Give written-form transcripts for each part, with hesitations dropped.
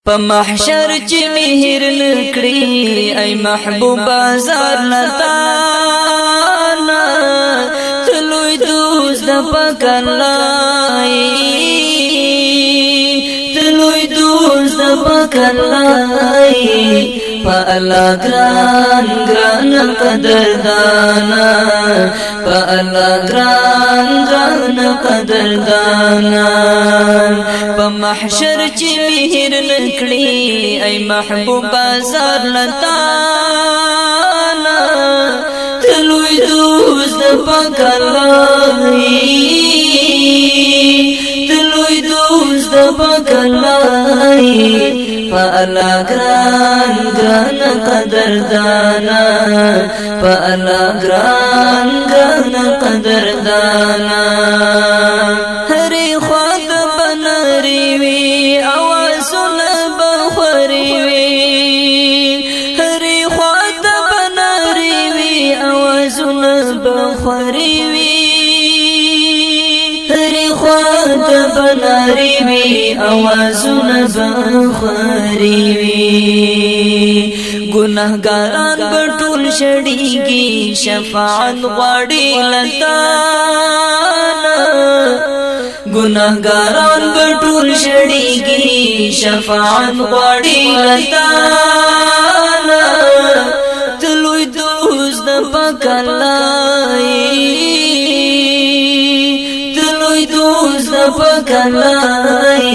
په محشر چې مهر نکړي ای محبوبا زار لتا تلوي دوست د پکلای تلوي دوست د پکلای په الله ګران ګران قدردانا په الله ګران ګران قدردانا په محشر چې مهر نکړي ای محبوبا زار لتا تلوي دوست د پکلای تلوي دوست د پکلای په الله ګران ګران قدردانا په الله ګران ګران قدردانا هرې خوا د بناري وي اوازونه بخوري وي هرې خوا د بناري وي اوازونه بخوري وي هرې خوا د بناري وي اوازونه بخوري وي گناہگاران بټول شړيږي شفاعت غواړي لتا گناہگاران بټول شړيږي شفاعت غواړي لتا تلوي دوست د پکلای تلوي دوست د پکلای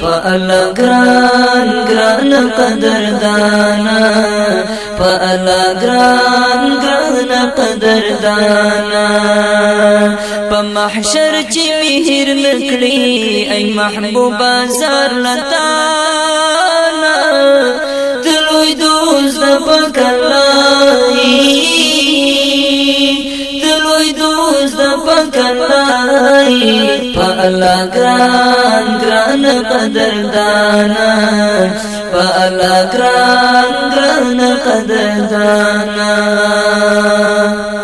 په الله ګران ګران قدردانا په الله ګران ګران قدردانا په محشر چې مهر نکړي ای محبوبا زار لتا تلوي دوست د پکلای تلوي دوست د پکلای په الله ګران ګران قدردانا په الله ګران ګران قدردانا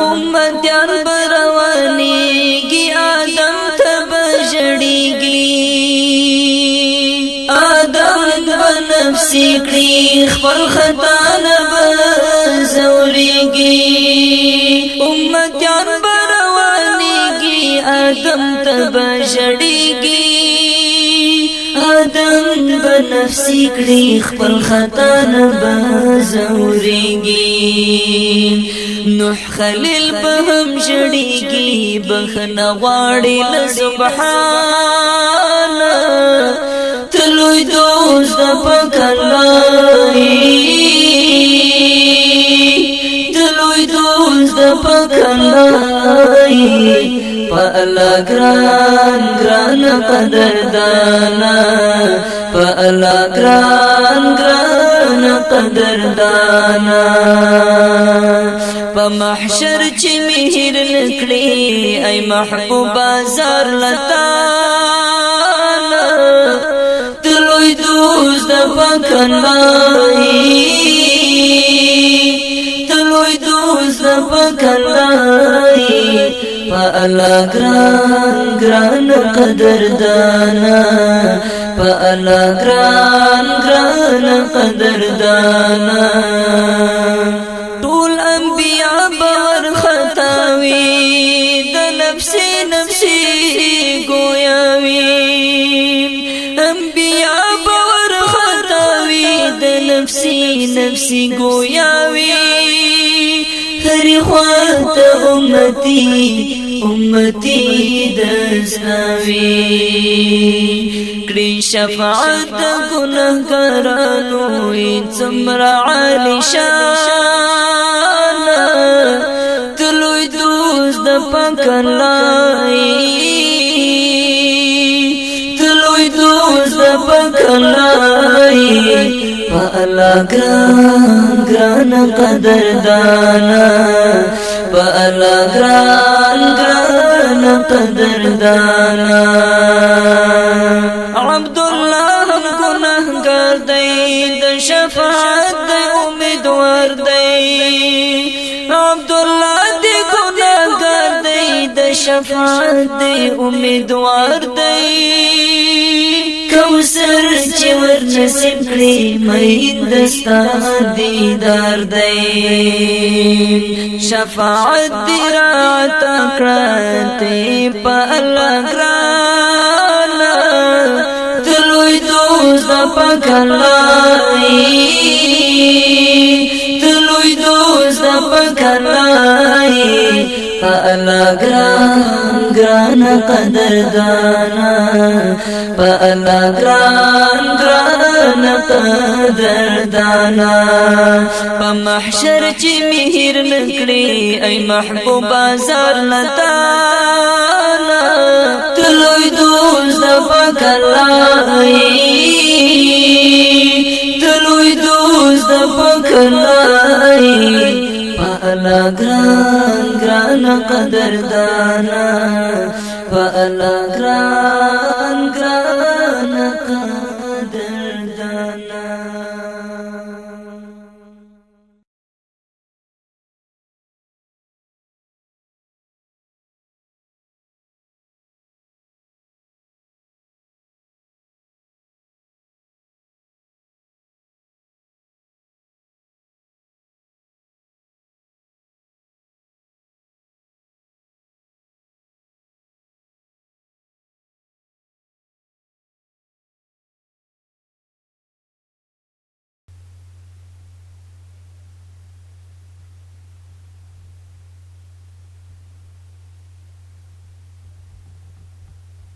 امتیان بروانیږي آدم ته بژړیږي آدم بنفسي کړي خپل خطا نه بزوريږي امتیان بروانیږي آدم ته بژړیږي آدم بنفسي کړي خپل خطا نه بزوريږي نوح خلیل به هم ژړیږي بخنه غواړي له سبحان تلوي دوست د پکلای تلوي دوست د پکلای په الله ګران ګران قدردانا په الله ګران ګران قدردانا په محشر چې مهر نکړي ای محبوبا زار لتا تلوي دوست د پکلای تلوي دوست د پکلای په الله ګران ګران قدردانا په الله ګران ګران قدردانا ټول انبیا بر خطاوي د نفسي نفسي ګویاوي انبیا بر خطاوي د نفسي نفسي ګویاوي هرې خوا ته امتي امتي دسناوي کړي شفاعت د ګناهګارانو څومره عالی شان تلوي دوست د پکلای تلوي دوست د پکلای په الله ګران ګران قدردانا په الله ګران ګران قدردانا عبد الله هم ګناهګار دی د شفاعت د امیدوار دی عبد الله دی ګناهګار دی د شفاعت د امیدوار دی کوثر چې ور نصیب کړي مین دستا دیدار دی شفاعت دی راته کړه ته په الله ګرانه تلوي دوست د پاک الله تلوي دوست د پاک الله پالا گران گران قدردانا پالا گران گران قدردانا پا محشر چی مہر نکڑی ای محبوب آزار لتانا تلوی دوست دا پاک اللہ تلوی دوست دا پاک اللہ پالا گران گران قدردانا پالا گران گران قدردانا